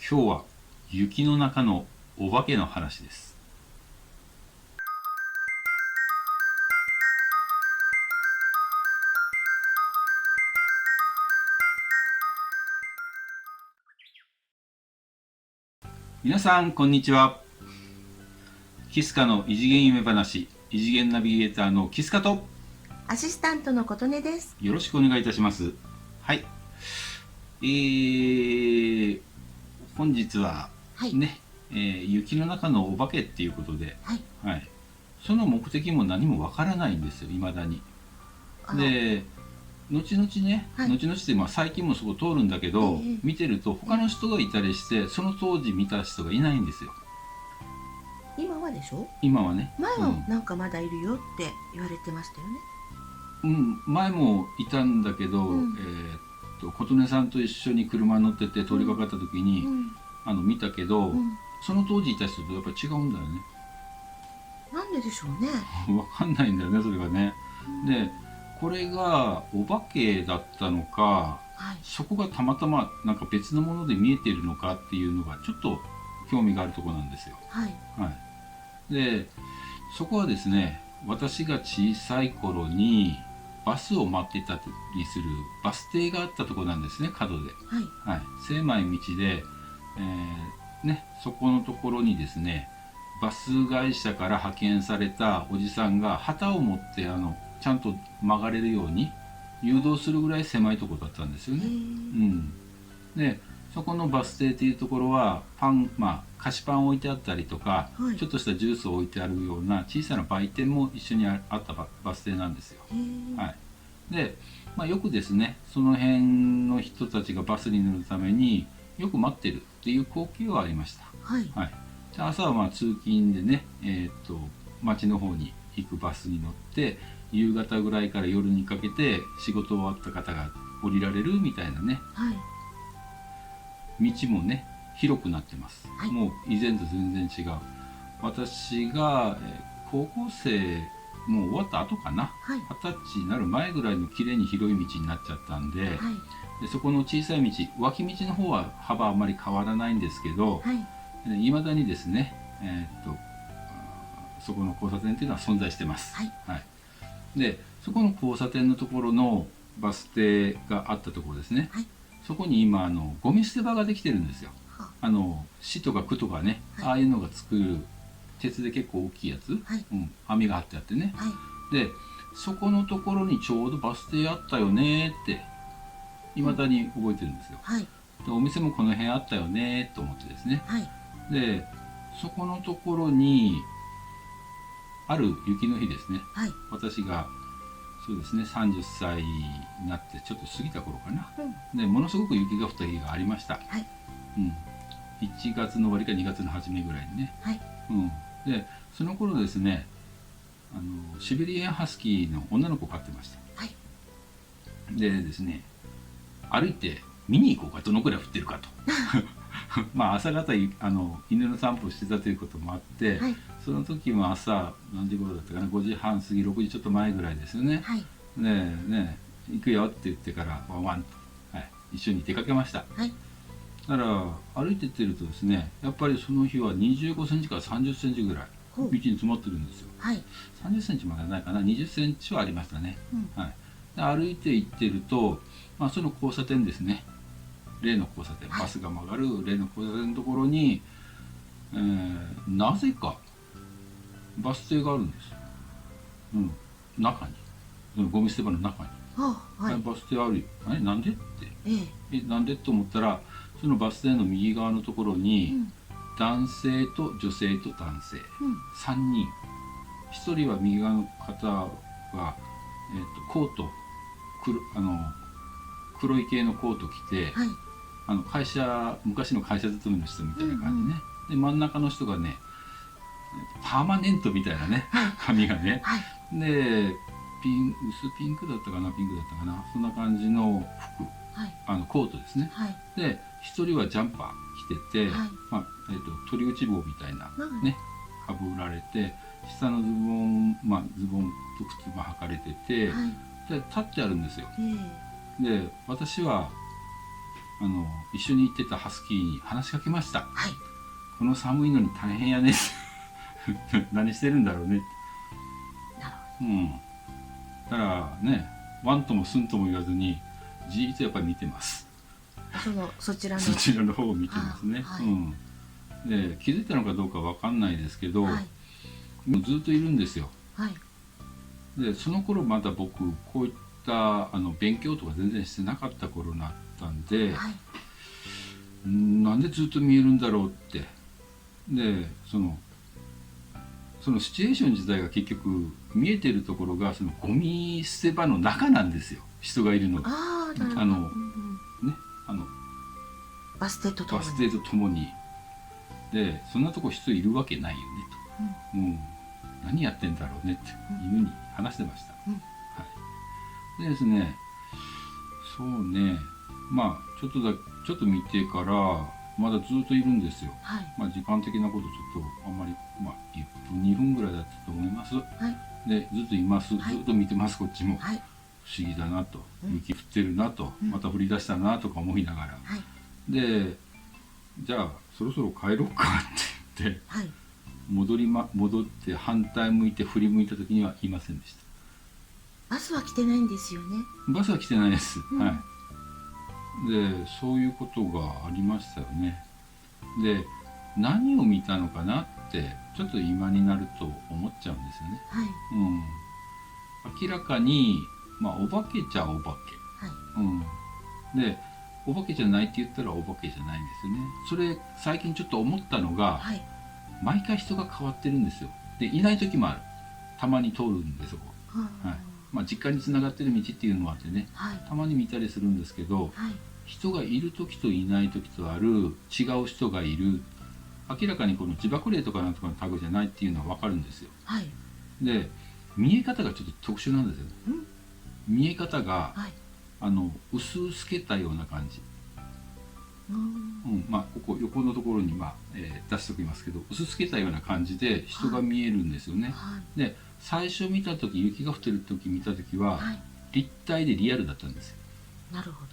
今日は雪の中のお化けの話です。皆さんこんにちは。キスカの異次元夢話、異次元ナビゲーターのキスカとアシスタントの琴音です。よろしくお願いいたします。はい。本日はね、雪の中のお化けっていうことで、はい、その目的も何もわからないんですよ、未だに。で、後々ね、後々って最近もそこ通るんだけど、見てると他の人がいたりして、その当時見た人がいないんですよ。今はでしょ？今はね。前はなんかまだいるよって言われてましたよね。前もいたんだけど、琴音さんと一緒に車に乗ってて通りかかった時に、見たけど、その当時いた人とやっぱり違うんだよね。なんででしょうね。わかんないんだよね、それがね。で、これがお化けだったのか、そこがたまたまなんか別のもので見えているのかっていうのがちょっと興味があるところなんですよ。で、そこはですね、私が小さい頃にバスを待ってたりするバス停があったところなんですね、角で。狭い道で、そこのところにですね、バス会社から派遣されたおじさんが旗を持ってちゃんと曲がれるように誘導するぐらい狭いところだったんですよね。で、そこのバス停っていうところは菓子パン置いてあったりとか、ちょっとしたジュースを置いてあるような小さな売店も一緒にあったバス停なんですよ。で、よくですね、その辺の人たちがバスに乗るためによく待ってるっていう光景はありました。で、朝は通勤でね、町の方に行くバスに乗って、夕方ぐらいから夜にかけて仕事終わった方が降りられるみたいなね、道もね広くなってます。もう以前と全然違う。私が高校生もう終わった後かな、20歳になる前ぐらいの綺麗に広い道になっちゃったんで、でそこの小さい道、脇道の方は幅あまり変わらないんですけど、いまだにですね、そこの交差点っていうのは存在してます。で、そこの交差点のところのバス停があったところですね、そこに今ゴミ捨て場ができてるんですよ。市とか区とかね、ああいうのが作る鉄で結構大きいやつ、網が張ってあってね、でそこのところにちょうどバス停あったよねっていまだに覚えてるんですよ。で、お店もこの辺あったよねと思ってですね、でそこのところにある雪の日ですね、私がそうですね30歳になってちょっと過ぎた頃かな、でものすごく雪が降った日がありました。1月の終わりか2月の初めぐらいにね、でその頃ですね、シベリアンハスキーの女の子を飼ってました。でですね、歩いて見に行こうか、どのくらい降ってるかと朝方犬の散歩してたということもあって、その時も朝何時頃だったかな、5時半過ぎ6時ちょっと前ぐらいですよね。ねえ行くよって言ってからワンワンと、一緒に出かけました。だから歩いてってるとですね、やっぱりその日は25センチから30センチぐらい道に詰まってるんですよ。30センチまではないかな、20センチはありましたね。で、歩いて行ってると、その交差点ですね、例の交差点、バスが曲がる例の交差点のところに、なぜかバス停があるんです。中に、ゴミ捨て場の中に、バス停あるよ。なんでって、なんでと思ったら、そのバス停の右側のところに、男性と女性と男性、3人。1人は右側の方は、コート、黒い系のコート着て、昔の会社勤めの人みたいな感じね。で、真ん中の人がね、パーマネントみたいなね、髪がね。で、薄ピンクだったかな、ピンクだったかな、そんな感じの服、コートですね。で、一人はジャンパー着てて、鳥打ち帽みたいなね、かぶられて、下のズボンと靴も履かれてて、で立ってあるんですよ。で、私は一緒に行ってたハスキーに話しかけました。はい。この寒いのに大変やね何してるんだろうね。なるうん。だからね、ワンともスンとも言わずにじーっとやっぱり見てます。ほど。そちらの。そちらの方を見てますね。はい。うん。で、気づいたのかどうかわかんないですけど、はい。もうずっといるんですよ。はい。で、その頃まだ僕こういった勉強とか全然してなかった頃だったんで、はい。なんでずっと見えるんだろうって。で、そのシチュエーション自体が結局見えてるところがそのゴミ捨て場の中なんですよ。人がいるのが。ああ、なるほど。ね、バス停とともに。バス停とともに。で、そんなとこ人いるわけないよねと。何やってんだろうねって犬に話してました。はい。でですね、そうね、まあちょっと見てからまだずっといるんですよ。はい。まあ時間的なことちょっとあんまり、まあ1分2分ぐらいだったと思います。はい。で、ずっといます。ずはいっと見てます、こっちも。はい。不思議だなと、雪降ってるなと、また降り出したなとか思いながら。はい。で、じゃあそろそろ帰ろうかって言って、はい。戻って反対向いて振り向いた時にはいませんでした。バスは来てないんですよね。バスは来てないです。うんはい。で、そういうことがありましたよね。で、何を見たのかなってちょっと今になると思っちゃうんですよね。はい。明らかに、まあお化けちゃお化け。はい。で、お化けじゃないって言ったらお化けじゃないんですよね。それ最近ちょっと思ったのが、はい。毎回人が変わってるんですよ。で、いない時もある。たまに通るんで、そこ。はい。まあ実家に繋がってる道っていうのもあってね、はい。たまに見たりするんですけど、はい。人がいる時といない時とある、違う人がいる。明らかにこの自爆霊とかなんとかの類じゃないっていうのは分かるんですよ。はい。で、見え方がちょっと特殊なんですよね。見え方が、はい。薄々透けたような感じ。うん。まあここ横のところに、まあ出しておきますけど、薄々透けたような感じで人が見えるんですよね。はい。で、最初見た時、雪が降ってる時見た時は、はい。立体でリアルだったんですよ。なるほ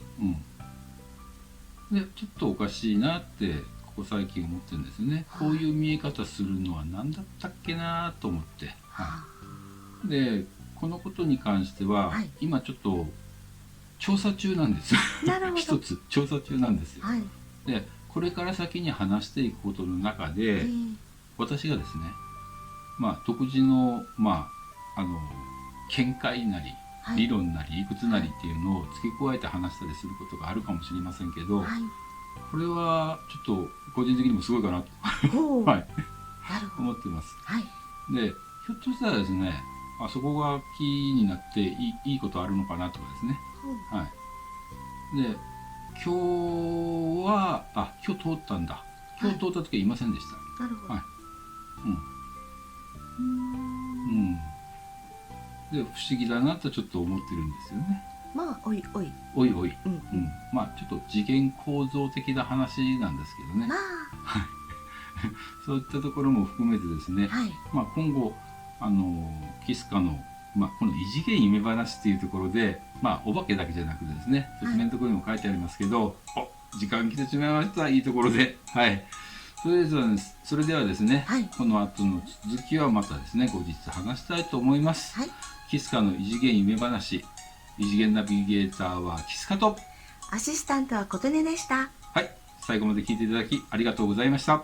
ど。で、ちょっとおかしいなってここ最近思ってるんですよね。こういう見え方するのは何だったっけなと思って。はい。で、このことに関しては、はい。今ちょっと調査中なんですよ。なるほど。一つ調査中なんですよ。はい。で、これから先に話していくことの中で、私がですね、まあ独自の見解なり、はい。理論なり理屈なりっていうのを付け加えて話したりすることがあるかもしれませんけど、はい。これはちょっと個人的にもすごいかなとほう。はい、なるほど。思ってます。はい。で、ひょっとしたらですね、そこがキーになっていいことあるのかなとかですね。ほう。はい。で、今日通ったんだ。今日通った時はいませんでした。なるほど。はい。で、不思議だなとちょっと思ってるんですよね。まあ、おいおい。おいおい。うん。まあちょっと次元構造的な話なんですけどね。まあ。そういったところも含めてですね、はい。まあ今後キスカのこの異次元夢話っていうところで、お化けだけじゃなくてですね、説明のところにも書いてありますけど、時間来てしまいました。いいところで。はい。それではですね、はい。この後の続きはまたですね、後日話したいと思います。はい。キスカの異次元夢話、異次元ナビゲーターはキスカと、アシスタントは琴音でした。はい、最後まで聞いていただきありがとうございました。